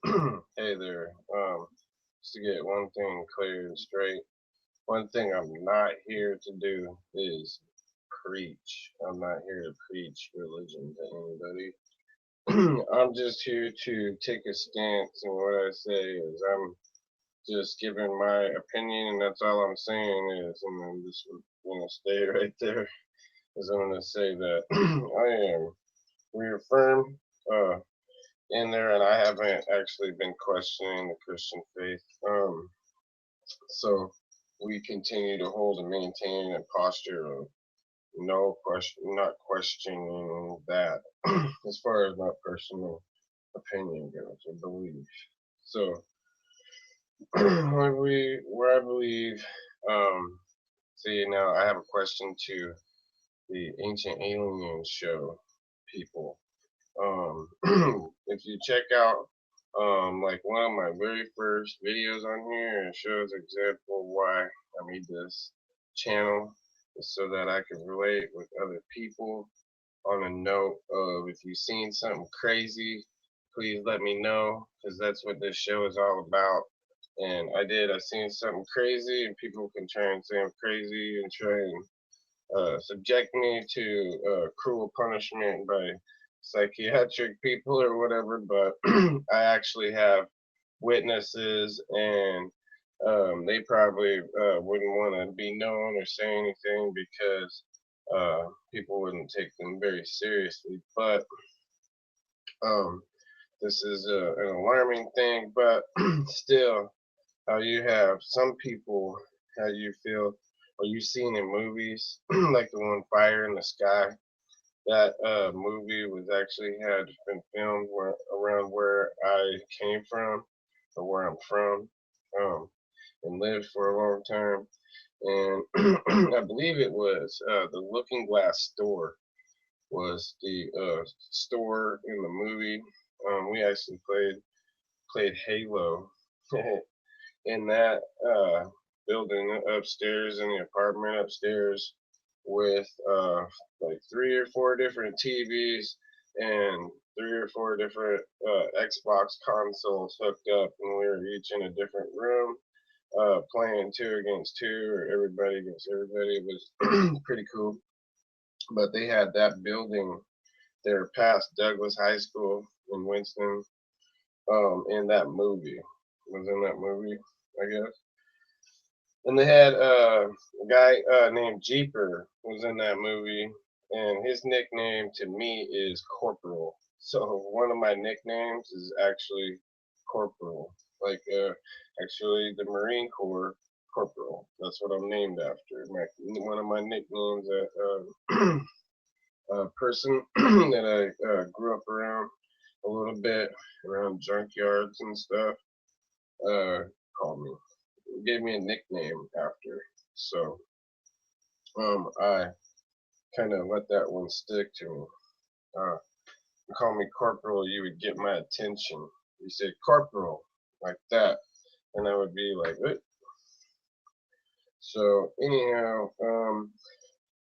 Hey there. Just to get one thing clear and straight, one thing I'm not here to do is preach. I'm not here to preach religion to anybody. I'm just here to take a stance, and what I say is I'm just giving my opinion, and that's all I'm saying is, and I'm just gonna stay right there. Is I'm gonna say that I am reaffirmed. In there, and I haven't actually been questioning the Christian faith. So we continue to hold and maintain a posture of no question, not questioning that, as far as my personal opinion goes, or belief. So where I believe, um, see now, I have a question to the Ancient Aliens show people. If you check out like one of my very first videos on here, it shows example why I made this channel is so that I can relate with other people on a note of if you've seen something crazy, please let me know because that's what this show is all about. And I seen something crazy, and people can try and say I'm crazy and try and subject me to cruel punishment by psychiatric people or whatever, but I actually have witnesses, and they probably wouldn't want to be known or say anything because people wouldn't take them very seriously. But um, this is an alarming thing, but still, how you have some people, how you feel, or you seen in movies, like the one Fire in the Sky. That movie was actually had been filmed around where I came from, or where I'm from, um, and lived for a long time. And I believe it was the Looking Glass store was the store in the movie. We actually played Halo in that building upstairs, in the apartment upstairs, with like three or four different TVs and three or four different Xbox consoles hooked up, and we were each in a different room playing two against two or everybody against everybody. It was pretty cool. But they had that building there past Douglas High School in Winston, in that movie. Was in that movie, I guess. And they had a guy named Jeeper was in that movie, and his nickname to me is Corporal. So one of my nicknames is actually Corporal, like actually the Marine Corps Corporal. That's what I'm named after. One of my nicknames, a person that I grew up around a little bit, around junkyards and stuff, uh, called me, gave me a nickname after. So I kind of let that one stick to me. You call me Corporal, you would get my attention. You say Corporal like that, and I would be like, what? So anyhow,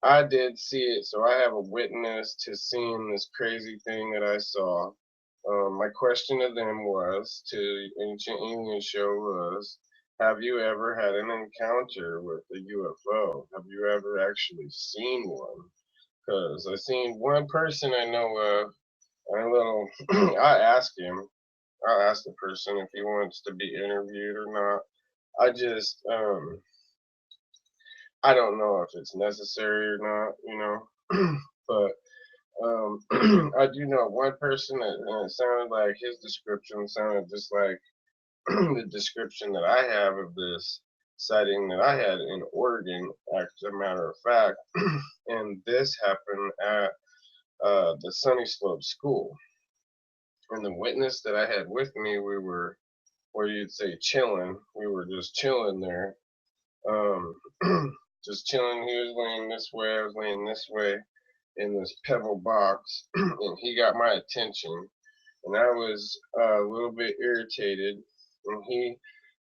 I did see it, so I have a witness to seeing this crazy thing that I saw. My question to them was, to Ancient Alien Show was, have you ever had an encounter with a UFO? Have you ever actually seen one? Because I seen one person I know of. I little, I asked him. I asked the person if he wants to be interviewed or not. I just, I don't know if it's necessary or not, but I do know one person that and it sounded like his description sounded just like the description that I have of this sighting that I had in Oregon, as a matter of fact. And this happened at the Sunny Slope School. And the witness that I had with me, we were, what you'd say, chilling. We were just chilling there. Um, just chilling. He was laying this way, I was laying this way in this pebble box, and he got my attention. And I was a little bit irritated, and he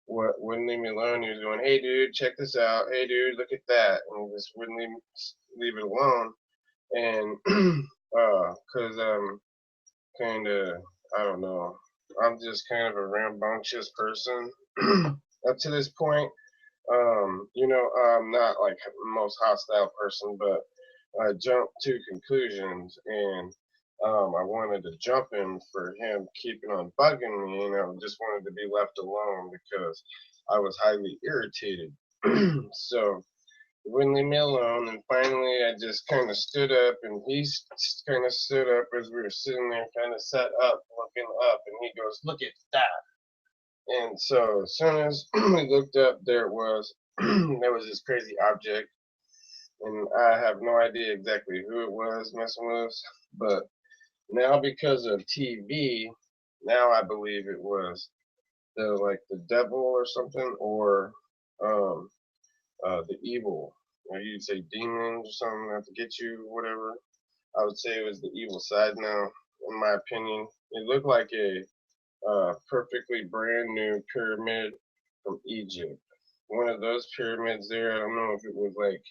wouldn't leave me alone. He was going, "Hey, dude, check this out. Hey, dude, look at that," and he just wouldn't leave it alone. And because I'm kind of, I don't know, I'm just kind of a rambunctious person up to this point. I'm not like the most hostile person, but I jumped to conclusions, and I wanted to jump him for him keeping on bugging me, and I just wanted to be left alone because I was highly irritated. So he wouldn't leave me alone, and finally I just kind of stood up, and he kind of stood up as we were sitting there, kind of sat up, looking up, and he goes, "Look at that." And so as soon as we looked up, there it was. There was this crazy object, and I have no idea exactly who it was messing with us. But now, because of TV, now I believe it was the devil or something, or um, the evil. Or you'd say demons or something that to get you, whatever. I would say it was the evil side now, in my opinion. It looked like a perfectly brand new pyramid from Egypt. One of those pyramids there, I don't know if it was like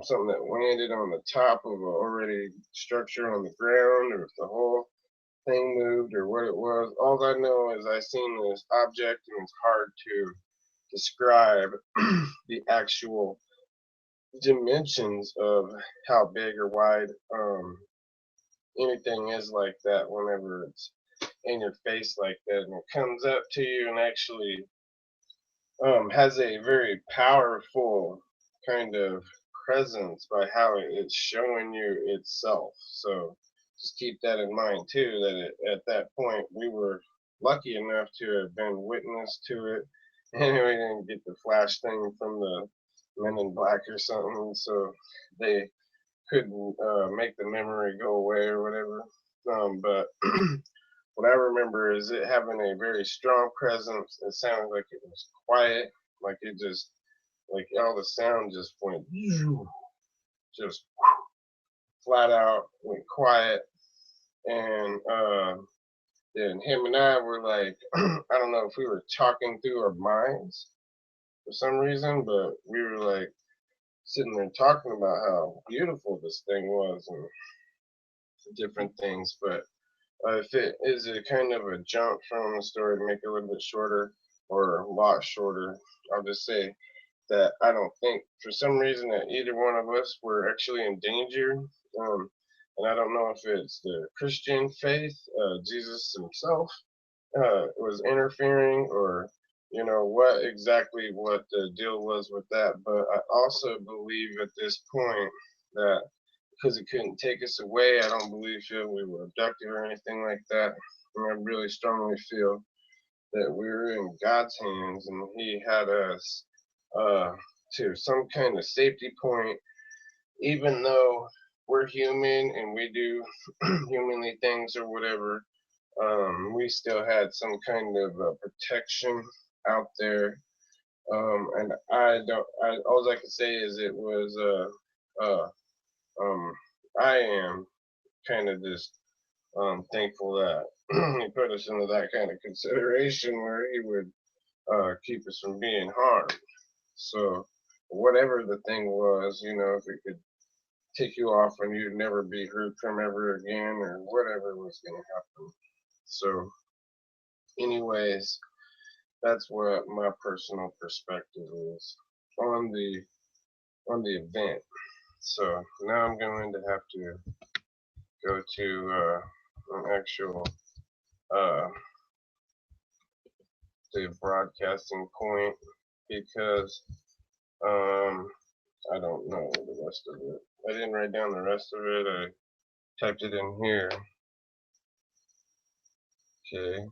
something that landed on the top of a already structure on the ground, or if the whole thing moved, or what it was. All I know is I seen this object, and it's hard to describe the actual dimensions of how big or wide anything is like that whenever it's in your face like that, and it comes up to you and actually has a very powerful kind of presence by how it's showing you itself. So just keep that in mind too. At that point we were lucky enough to have been witness to it, and we didn't get the flash thing from the Men in Black or something, so they couldn't make the memory go away or whatever. But what I remember is it having a very strong presence. It sounded like it was quiet, like it just, like all the sound just went, just flat out went quiet. And then him and I were like, I don't know if we were talking through our minds for some reason, but we were like sitting there talking about how beautiful this thing was and different things. But if it is a kind of a jump from the story to make it a little bit shorter or a lot shorter, I'll just say that I don't think for some reason that either one of us were actually in danger. And I don't know if it's the Christian faith, Jesus himself, was interfering, or what exactly what the deal was with that. But I also believe at this point that because it couldn't take us away, I don't believe we were abducted or anything like that. And I really strongly feel that we were in God's hands, and He had us uh, to some kind of safety point, even though we're human and we do humanly things or whatever. We still had some kind of protection out there. And I don't. All I can say is it was. Um, I am kind of just thankful that he put us into that kind of consideration where he would keep us from being harmed. So whatever the thing was, if it could take you off and you'd never be heard from ever again, or whatever was going to happen. So, anyways, that's what my personal perspective is on the event. So now I'm going to have to go to an actual uh, the broadcasting point because um, I don't know the rest of it. I didn't write down the rest of it. I typed it in here. Okay.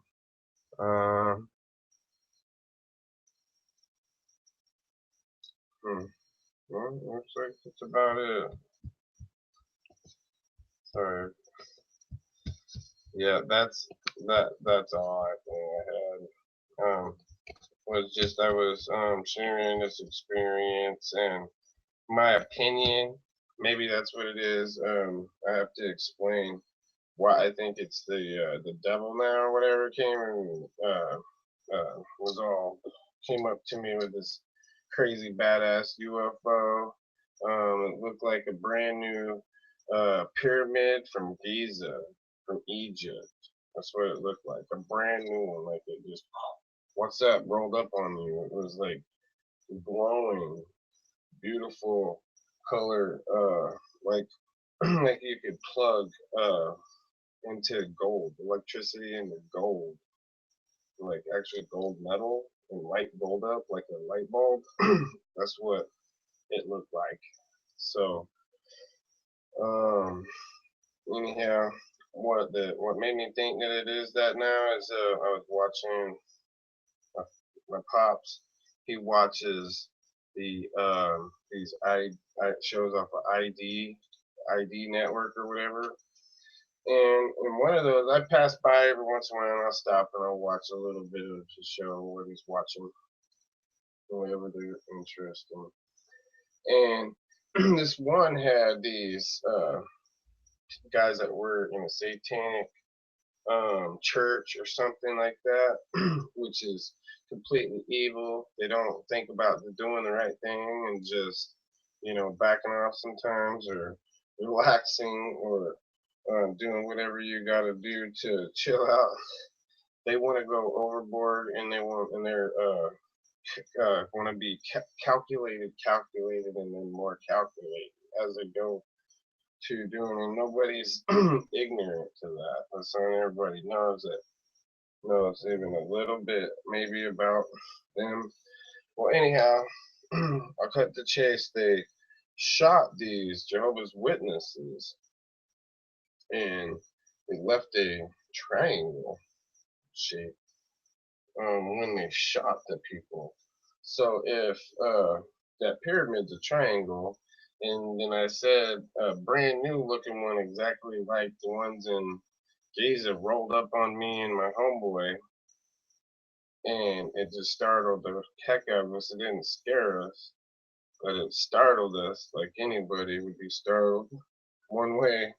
Um, hmm. Well, looks like that's about it. Sorry. Yeah, that's all I think I had. Was just I was sharing this experience and my opinion. Maybe that's what it is. I have to explain why I think it's the devil now or whatever came and was all came up to me with this crazy badass UFO. It looked like a brand new pyramid from Giza, from Egypt. That's what it looked like. A brand new one. Like it just, what's up, rolled up on you. It was like glowing, beautiful color, like like you could plug into gold, electricity into gold, like actually gold metal and light gold up like a light bulb. That's what it looked like. So, um, anyhow, what made me think that it is that now is I was watching my, my pops. He watches these I shows off of ID network or whatever. And in one of those, I pass by every once in a while and I'll stop and I'll watch a little bit of the show, what he's watching, whatever they're interested in. And this one had these guys that were in a satanic church or something like that, which is completely evil. They don't think about doing the right thing and just, backing off sometimes or relaxing or doing whatever you got to do to chill out. They want to go overboard and they're want to be calculated, and then more calculated as they go to doing, and nobody's ignorant to that. So everybody knows even a little bit maybe about them. Well, anyhow, I'll cut the chase. They shot these Jehovah's Witnesses, and they left a triangle shape when they shot the people. So if that pyramid's a triangle, and then I said a brand new looking one exactly like the ones in Giza rolled up on me and my homeboy, and it just startled the heck out of us. It didn't scare us, but it startled us like anybody would be startled. One way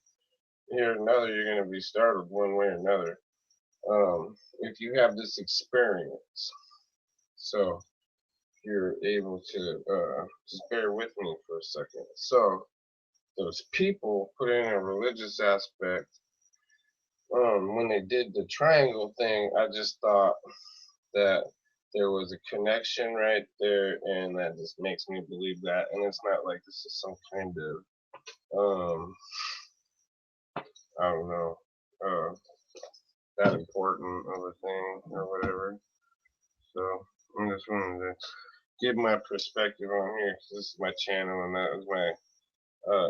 or another, you're going to be startled one way or another if you have this experience. So you're able to just bear with me for a second. So those people put in a religious aspect. When they did the triangle thing, I just thought that there was a connection right there, and that just makes me believe that. And it's not like this is some kind of I don't know that important of a thing or whatever. So I'm just wanting to give my perspective on here because this is my channel and that was my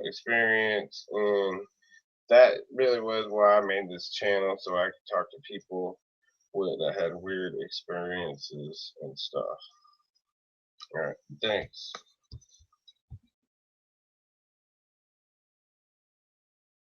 experience, and that really was why I made this channel, so I could talk to people that had weird experiences and stuff. All right, thanks.